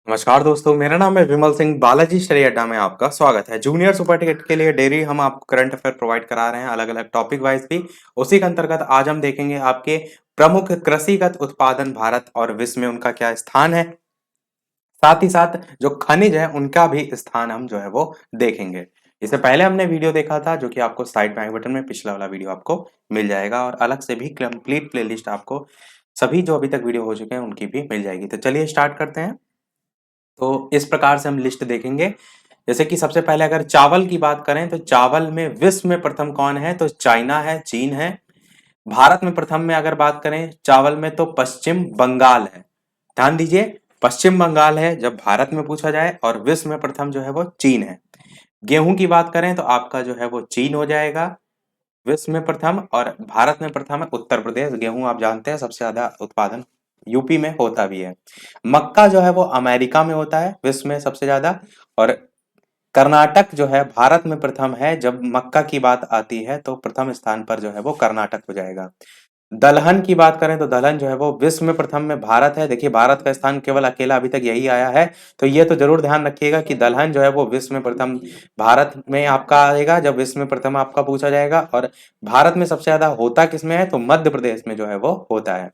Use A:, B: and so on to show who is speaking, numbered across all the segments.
A: नमस्कार दोस्तों, मेरा नाम है विमल सिंह। बालाजी स्टडी अड्डा में आपका स्वागत है। जूनियर सुपर टिकट के लिए डेली हम आपको करंट अफेयर प्रोवाइड करा रहे हैं, अलग अलग टॉपिक वाइज भी। उसी के अंतर्गत आज हम देखेंगे आपके प्रमुख कृषिगत उत्पादन भारत और विश्व में उनका क्या स्थान है। साथ ही साथ जो खनिज है उनका भी स्थान हम जो है वो देखेंगे। इससे पहले हमने वीडियो देखा था जो कि आपको साइड में आई बटन में पिछला वाला वीडियो आपको मिल जाएगा, और अलग से भी कंप्लीट प्लेलिस्ट आपको सभी जो अभी तक वीडियो हो चुके हैं उनकी भी मिल जाएगी। तो चलिए स्टार्ट करते हैं। तो इस प्रकार से हम लिस्ट देखेंगे। जैसे कि सबसे पहले अगर चावल की बात करें तो चावल में विश्व में प्रथम कौन है, तो चाइना है, चीन है। भारत में प्रथम में अगर बात करें चावल में तो पश्चिम बंगाल है। ध्यान दीजिए, पश्चिम बंगाल है जब भारत में पूछा जाए, और विश्व में प्रथम जो है वो चीन है। गेहूं की बात करें तो आपका जो है वो चीन हो जाएगा विश्व में प्रथम, और भारत में प्रथम है उत्तर प्रदेश। गेहूं आप जानते हैं सबसे ज्यादा उत्पादन यूपी में होता भी है। मक्का जो है वो अमेरिका में होता है विश्व में सबसे ज्यादा। और कर्नाटक जो है भारत में प्रथम है। जब मक्का की बात आती है तो प्रथम स्थान पर जो है वो कर्नाटक हो जाएगा। दलहन की बात करें तो दलहन जो है वो विश्व में प्रथम में भारत है। देखिए, भारत का स्थान केवल अकेला अभी तक यही आया है। तो ये तो जरूर ध्यान रखिएगा कि दलहन जो है वो विश्व में प्रथम भारत में आपका आएगा जब विश्व में प्रथम आपका पूछा जाएगा। और भारत में सबसे ज्यादा होता किसमें है, तो मध्य प्रदेश में जो है वो होता है।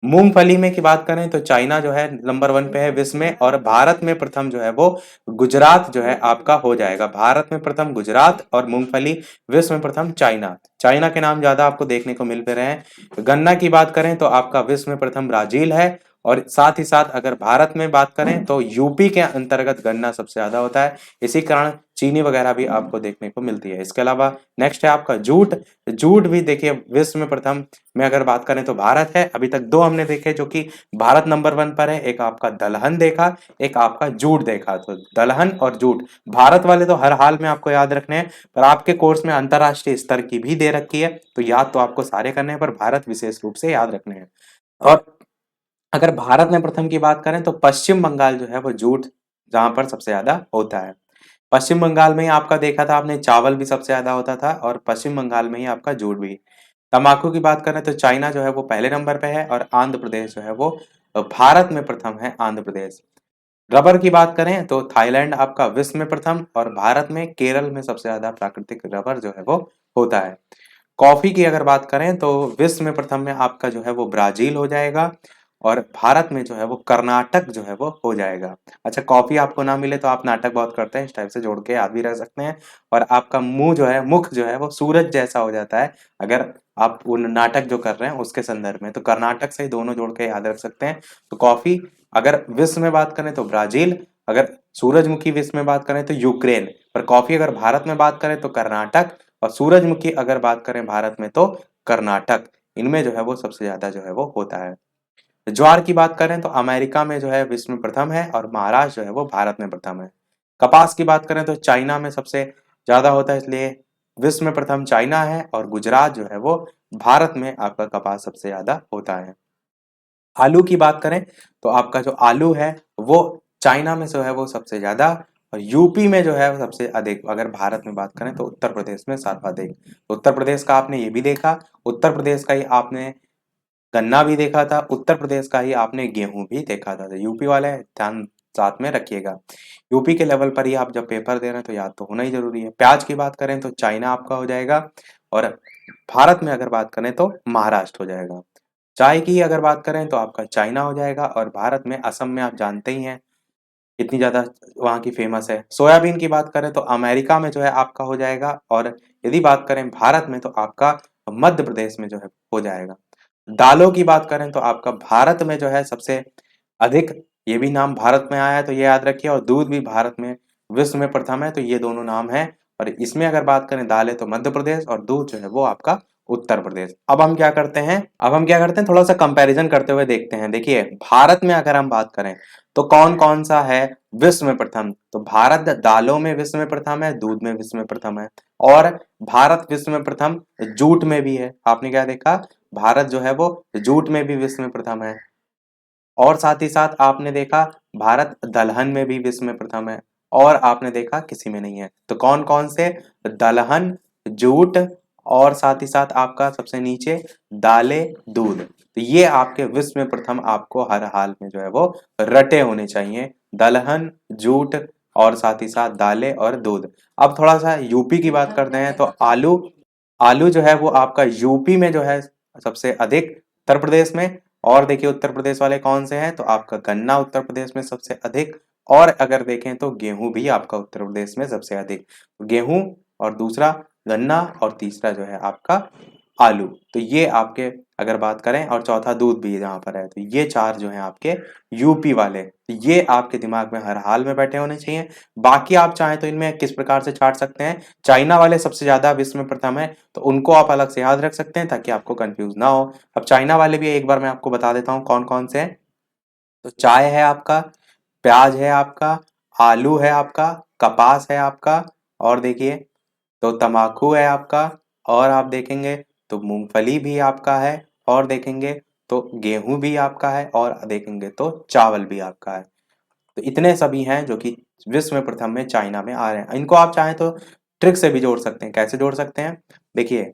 A: मूंगफली में की बात करें तो चाइना जो है नंबर 1 पे है विश्व में, और भारत में प्रथम जो है वो गुजरात जो है आपका हो जाएगा। भारत में प्रथम गुजरात, और मूंगफली विश्व में प्रथम चाइना। चाइना के नाम ज्यादा आपको देखने को मिल रहे हैं। गन्ना की बात करें तो आपका विश्व में प्रथम ब्राजील है। और साथ ही साथ अगर भारत में बात करें तो यूपी के अंतर्गत गन्ना सबसे ज्यादा होता है। इसी कारण चीनी वगैरह भी आपको देखने को मिलती है। इसके अलावा नेक्स्ट है आपका जूट। जूट भी देखिए विश्व में प्रथम में अगर बात करें तो भारत है। अभी तक दो हमने देखे जो कि भारत नंबर 1 पर है, एक आपका दलहन देखा, एक आपका जूट देखा। तो दलहन और जूट भारत वाले तो हर हाल में आपको याद रखने हैं, पर आपके कोर्स में अंतरराष्ट्रीय स्तर की भी दे रखी है, तो याद तो आपको सारे करने हैं पर भारत विशेष रूप से याद रखने हैं। और अगर भारत में प्रथम की बात करें तो पश्चिम बंगाल जो है वो जूट जहां पर सबसे ज्यादा होता है। पश्चिम बंगाल में ही आपका देखा था आपने चावल भी सबसे ज्यादा होता था, और पश्चिम बंगाल में ही आपका जूट भी। तंबाकू की बात करें तो चाइना जो है वो पहले नंबर पे है, और आंध्र प्रदेश जो है वो भारत में प्रथम है, आंध्र प्रदेश। रबर की बात करें तो थाईलैंड आपका विश्व में प्रथम, और भारत में केरल में सबसे ज्यादा प्राकृतिक रबर जो है वो होता है। कॉफी की अगर बात करें तो विश्व में प्रथम में आपका जो है वो ब्राजील हो जाएगा, और भारत में जो है वो कर्नाटक जो है वो हो जाएगा। अच्छा, कॉफी आपको ना मिले तो आप नाटक बहुत करते हैं, इस टाइप से जोड़ के याद भी रख सकते हैं। और आपका मुंह जो है, मुख जो है वो सूरज जैसा हो जाता है अगर आप उन नाटक जो कर रहे हैं उसके संदर्भ में। तो कर्नाटक से ही दोनों जोड़ के याद रख सकते हैं। तो कॉफी अगर विश्व में बात करें तो ब्राजील, अगर सूरजमुखी विश्व में बात करें तो यूक्रेन, पर कॉफी अगर भारत में बात करें तो कर्नाटक, और सूरजमुखी अगर बात करें भारत में तो कर्नाटक। इनमें जो है वो सबसे ज्यादा जो है वो होता है। ज्वार की बात करें तो अमेरिका में जो है विश्व में प्रथम है, और महाराष्ट्र जो है वो भारत में प्रथम है। कपास की बात करें तो चाइना में सबसे ज्यादा होता है, इसलिए विश्व में प्रथम चाइना है, और गुजरात जो है वो भारत में आपका कपास सबसे ज्यादा होता है। आलू की बात करें तो आपका जो आलू है वो चाइना में जो है वो सबसे ज्यादा, और यूपी में जो है वो सबसे अधिक। अगर भारत में बात करें तो उत्तर प्रदेश में सर्वाधिक। उत्तर प्रदेश का आपने ये भी देखा, उत्तर प्रदेश का ही आपने गन्ना भी देखा था, उत्तर प्रदेश का ही आपने गेहूं भी देखा था। तो यूपी वाले ध्यान साथ में रखिएगा। यूपी के लेवल पर ही आप जब पेपर दे रहे हैं तो याद तो होना ही जरूरी है। प्याज की बात करें तो चाइना आपका हो जाएगा, और भारत में अगर बात करें तो महाराष्ट्र हो जाएगा। चाय की अगर बात करें तो आपका चाइना हो जाएगा, और भारत में असम में आप जानते ही हैं कितनी ज्यादा वहाँ की फेमस है। सोयाबीन की बात करें तो अमेरिका में जो है आपका हो जाएगा, और यदि बात करें भारत में तो आपका मध्य प्रदेश में जो है हो जाएगा। दालों की बात करें तो आपका भारत में जो है सबसे अधिक, ये भी नाम भारत में आया है तो ये याद रखिए, और दूध भी भारत में विश्व में प्रथम है, तो ये दोनों नाम है। और इसमें अगर बात करें दालें तो मध्य प्रदेश, और दूध जो है वो आपका उत्तर प्रदेश। अब हम क्या करते हैं थोड़ा सा कंपैरिजन करते हुए देखते हैं। देखिए, भारत में अगर हम बात करें तो कौन कौन सा है विश्व में प्रथम, तो भारत दालों में विश्व में प्रथम है, दूध में विश्व में प्रथम है, और भारत विश्व में प्रथम जूट में भी है। आपने क्या देखा, भारत जो है वो जूट में भी विश्व में प्रथम है, और साथ ही साथ आपने देखा भारत दलहन में भी विश्व में प्रथम है, और आपने देखा किसी में नहीं है। तो कौन कौन से, दलहन, जूट और साथ ही साथ आपका सबसे नीचे दालें, दूध। तो ये आपके विश्व में प्रथम आपको हर हाल में जो है वो रटे होने चाहिए, दलहन, जूट और साथ ही साथ दालें और दूध। अब थोड़ा सा यूपी की बात करते हैं तो आलू, आलू जो है वो आपका यूपी में जो है सबसे अधिक, उत्तर प्रदेश में। और देखिए उत्तर प्रदेश वाले कौन से हैं, तो आपका गन्ना उत्तर प्रदेश में सबसे अधिक, और अगर देखें तो गेहूं भी आपका उत्तर प्रदेश में सबसे अधिक। गेहूं और दूसरा गन्ना और तीसरा जो है आपका आलू। तो ये आपके अगर बात करें, और चौथा दूध भी यहाँ पर है। तो ये चार जो हैं आपके यूपी वाले, तो ये आपके दिमाग में हर हाल में बैठे होने चाहिए। बाकी आप चाहें तो इनमें किस प्रकार से छांट सकते हैं, चाइना वाले सबसे ज्यादा विश्व में प्रथम है, तो उनको आप अलग से याद रख सकते हैं ताकि आपको कंफ्यूज ना हो। अब चाइना वाले भी एक बार मैं आपको बता देता हूँ कौन कौन से हैं। तो चाय है आपका, प्याज है आपका, आलू है आपका, कपास है आपका, और देखिए तो तम्बाकू है आपका, और आप देखेंगे तो मूंगफली भी आपका है, और देखेंगे तो गेहूं भी आपका है, और देखेंगे तो चावल भी आपका है। तो इतने सभी हैं जो कि विश्व में प्रथम में चाइना में आ रहे हैं। इनको आप चाहें तो ट्रिक से भी जोड़ सकते हैं। कैसे जोड़ सकते हैं, देखिए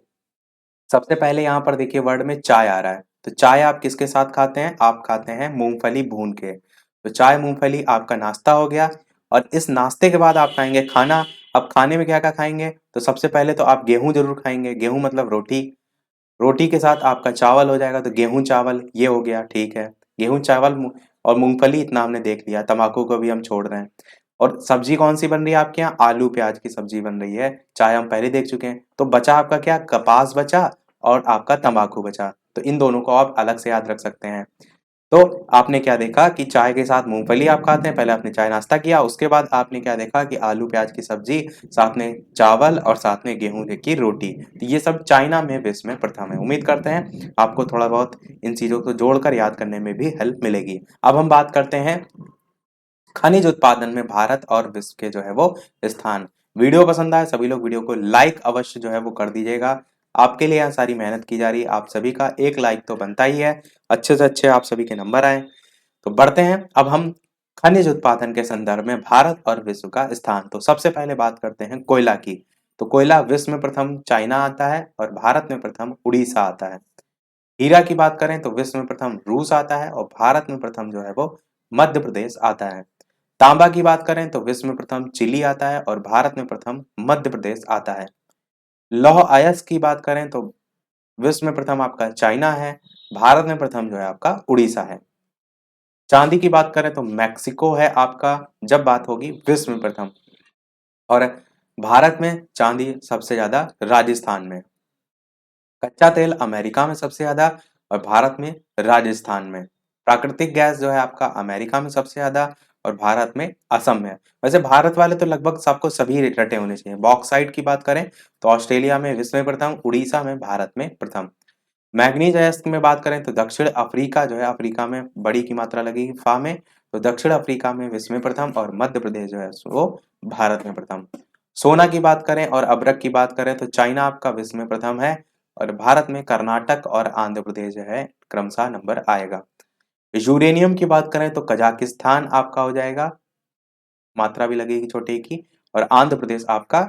A: सबसे पहले यहाँ पर देखिए वर्ड में चाय आ रहा है, तो चाय आप किसके साथ खाते हैं, आप खाते हैं मूंगफली भून के। तो चाय मूंगफली आपका नाश्ता हो गया, और इस नाश्ते के बाद आप खाएंगे खाना। अब खाने में क्या क्या खाएंगे, तो सबसे पहले तो आप गेहूं जरूर खाएंगे, गेहूं मतलब रोटी। रोटी के साथ आपका चावल हो जाएगा, तो गेहूं चावल ये हो गया, ठीक है। गेहूं चावल और मूंगफली इतना हमने देख लिया, तम्बाकू को भी हम छोड़ रहे हैं। और सब्जी कौन सी बन रही है आपके यहाँ, आलू प्याज की सब्जी बन रही है। चाय हम पहले देख चुके हैं, तो बचा आपका क्या, कपास बचा और आपका तंबाकू बचा। तो इन दोनों को आप अलग से याद रख सकते हैं। तो आपने क्या देखा कि चाय के साथ मूंगफली आप खाते हैं, पहले आपने चाय नाश्ता किया, उसके बाद आपने क्या देखा कि आलू प्याज की सब्जी, साथ में चावल और साथ में गेहूं की रोटी। तो ये सब चाइना में विश्व में प्रथम है। उम्मीद करते हैं आपको थोड़ा बहुत इन चीजों को जोड़कर याद करने में भी हेल्प मिलेगी। अब हम बात करते हैं खनिज उत्पादन में भारत और विश्व के जो है वो स्थान। वीडियो पसंद आए सभी लोग वीडियो को लाइक अवश्य जो है वो कर दीजिएगा। आपके लिए यहाँ सारी मेहनत की जा रही है, आप सभी का एक लाइक तो बनता ही है। अच्छे से अच्छे आप सभी के नंबर आए। तो बढ़ते हैं अब हम खनिज उत्पादन के संदर्भ में भारत और विश्व का स्थान। तो सबसे पहले बात करते हैं कोयला की। तो कोयला विश्व में प्रथम चाइना आता है, और भारत में प्रथम उड़ीसा आता है। हीरा की बात करें तो विश्व में प्रथम रूस आता है, और भारत में प्रथम जो है वो मध्य प्रदेश आता है। तांबा की बात करें तो विश्व में प्रथम चिली आता है, और भारत में प्रथम मध्य प्रदेश आता है। लौह अयस्क की बात करें तो विश्व में प्रथम आपका चाइना है, भारत में प्रथम जो है आपका उड़ीसा है। चांदी की बात करें तो मैक्सिको है आपका, जब बात होगी विश्व में प्रथम। और भारत में चांदी सबसे ज्यादा राजस्थान में। कच्चा तेल अमेरिका में सबसे ज्यादा, और भारत में राजस्थान में। प्राकृतिक गैस जो है आपका अमेरिका में सबसे ज्यादा, और भारत में असम में। वैसे भारत वाले तो लगभग सबको सभी रटे होने चाहिए। बॉक्साइट की बात करें तो ऑस्ट्रेलिया में विश्व में प्रथम, उड़ीसा में, भारत में प्रथम। मैग्नीज अयस्क में बात करें तो दक्षिण अफ्रीका जो है, अफ्रीका में बड़ी की मात्रा लगेगी फा में, तो दक्षिण अफ्रीका में विश्व में प्रथम, और मध्य प्रदेश जो है वो भारत में प्रथम। सोना की बात करें और अभ्रक की बात करें तो चाइना आपका विश्व में प्रथम है, और भारत में कर्नाटक और आंध्र प्रदेश जो है क्रमशः नंबर आएगा। यूरेनियम की बात करें तो कजाकिस्तान आपका हो जाएगा, मात्रा भी लगेगी छोटे की, और आंध्र प्रदेश आपका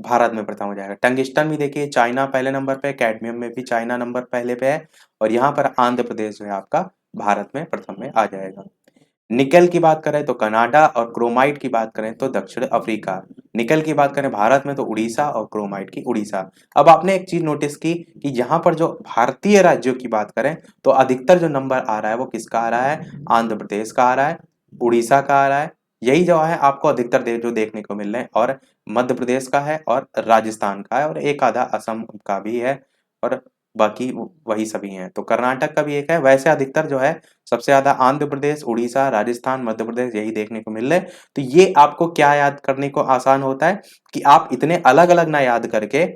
A: भारत में प्रथम हो जाएगा। टंगिस्टन भी देखिए चाइना पहले नंबर पे, कैडमियम में भी चाइना नंबर पहले पे है, और यहाँ पर आंध्र प्रदेश जो है आपका भारत में प्रथम में आ जाएगा। निकेल की बात करें तो कनाडा, और क्रोमाइट की बात करें तो दक्षिण अफ्रीका। निकेल की बात करें भारत में तो उड़ीसा, और क्रोमाइट की उड़ीसा। अब आपने एक चीज नोटिस की कि यहाँ पर जो भारतीय राज्यों की बात करें तो अधिकतर जो नंबर आ रहा है वो किसका आ रहा है, आंध्र प्रदेश का आ रहा है, उड़ीसा का आ रहा है। यही जो है आपको अधिकतर जो देखने को मिल रहे हैं, और मध्य प्रदेश का है, और राजस्थान का है, और एक आधा असम का भी है, और बाकी वही सभी हैं। तो कर्नाटक का भी एक है। वैसे अधिकतर जो है सबसे ज्यादा आंध्र प्रदेश, उड़ीसा, राजस्थान, मध्य प्रदेश यही देखने को मिल रहे हैं। तो ये आपको क्या याद करने को आसान होता है कि आप इतने अलग अलग ना याद करके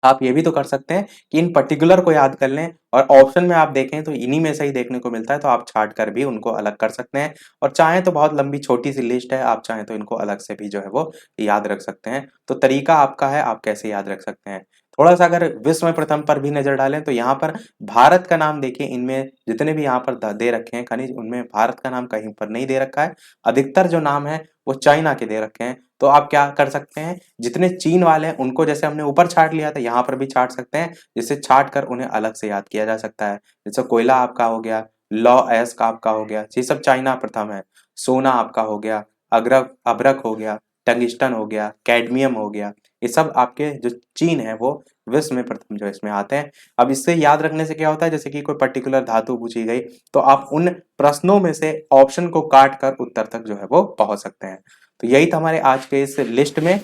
A: आप ये भी तो कर सकते हैं कि इन पर्टिकुलर को याद कर लें, और ऑप्शन में आप देखें तो इन्हीं में से ही देखने को मिलता है, तो आप छाट कर भी उनको अलग कर सकते हैं। और चाहें तो बहुत लंबी छोटी सी लिस्ट है, आप चाहें तो इनको अलग से भी जो है वो याद रख सकते हैं। तो तरीका आपका है, आप कैसे याद रख सकते हैं। थोड़ा सा अगर विश्व में प्रथम पर भी नजर डालें तो यहाँ पर भारत का नाम देखिए, इनमें जितने भी यहाँ पर दे रखे हैं खनिज, उनमें भारत का नाम कहीं पर नहीं दे रखा है। अधिकतर जो नाम है वो चाइना के दे रखे हैं। तो आप क्या कर सकते हैं, जितने चीन वाले हैं उनको जैसे हमने ऊपर छाट लिया था यहाँ पर भी छाट सकते हैं, जिससे छाट कर उन्हें अलग से याद किया जा सकता है। जैसे कोयला आपका हो गया, लौ एस का आपका हो गया, ये सब चाइना प्रथम है। सोना आपका हो गया, अग्रक अभ्रक हो गया, टंगिस्टन हो गया, कैडमियम हो गया, ये सब आपके जो चीन है वो विश्व में प्रथम जो इसमें आते हैं। अब इससे याद रखने से क्या होता है, जैसे कि कोई पर्टिकुलर धातु पूछी गई तो आप उन प्रश्नों में से ऑप्शन को काट कर उत्तर तक जो है वो पहुंच सकते हैं। तो यही था हमारे आज के इस लिस्ट में।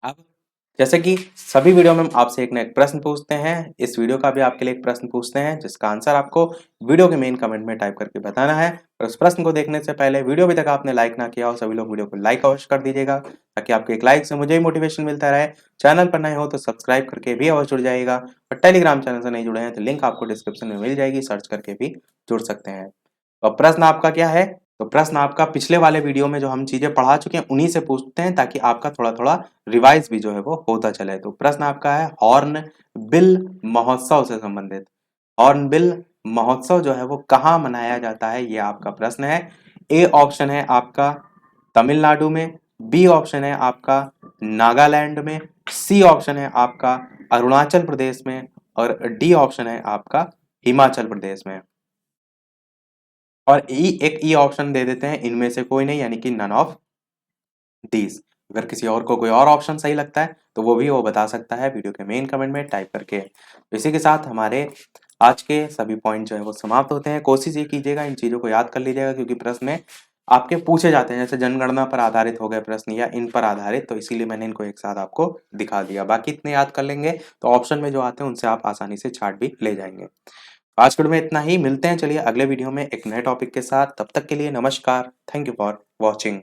A: अब जैसे कि सभी वीडियो में हम आपसे एक ना एक प्रश्न पूछते हैं, इस वीडियो का भी आपके लिए एक प्रश्न पूछते हैं जिसका आंसर आपको वीडियो के मेन कमेंट में टाइप करके बताना है। और उस प्रश्न को देखने से पहले वीडियो अभी तक आपने लाइक ना किया हो, सभी लोग वीडियो को लाइक अवश्य कर दीजिएगा, ताकि आपके एक लाइक से मुझे ही मोटिवेशन मिलता रहे। चैनल पर नए हो तो सब्सक्राइब करके भी अवश्य जुड़ जाइएगा, और टेलीग्राम चैनल से नहीं जुड़े हैं तो लिंक आपको डिस्क्रिप्शन में मिल जाएगी, सर्च करके भी जुड़ सकते हैं। तो प्रश्न आपका क्या है, तो प्रश्न आपका पिछले वाले वीडियो में जो हम चीजें पढ़ा चुके हैं उन्हीं से पूछते हैं, ताकि आपका थोड़ा थोड़ा रिवाइज भी जो है वो होता चले। तो प्रश्न आपका है हॉर्न बिल महोत्सव से संबंधित। हॉर्न बिल महोत्सव जो है वो कहाँ मनाया जाता है, ये आपका प्रश्न है। ए ऑप्शन है आपका तमिलनाडु में, बी ऑप्शन है आपका नागालैंड में, सी ऑप्शन है आपका अरुणाचल प्रदेश में, और डी ऑप्शन है आपका हिमाचल प्रदेश में। और ई ऑप्शन दे देते हैं इनमें से कोई नहीं, यानी कि नन ऑफ दीज। अगर किसी और को कोई और ऑप्शन सही लगता है तो वो बता सकता है वीडियो के मेन कमेंट में टाइप करके। तो इसी के साथ हमारे आज के सभी पॉइंट जो है वो समाप्त होते हैं। कोशिश ये कीजिएगा इन चीजों को याद कर लीजिएगा, क्योंकि प्रश्न में आपके पूछे जाते हैं, जैसे जनगणना पर आधारित हो गए प्रश्न या इन पर आधारित, तो इसीलिए मैंने इनको एक साथ आपको दिखा दिया। बाकी इतने याद कर लेंगे तो ऑप्शन में जो आते हैं उनसे आप आसानी से छाट भी ले जाएंगे। आज के वीडियो में इतना ही, मिलते हैं चलिए अगले वीडियो में एक नए टॉपिक के साथ। तब तक के लिए नमस्कार, थैंक यू फॉर वॉचिंग।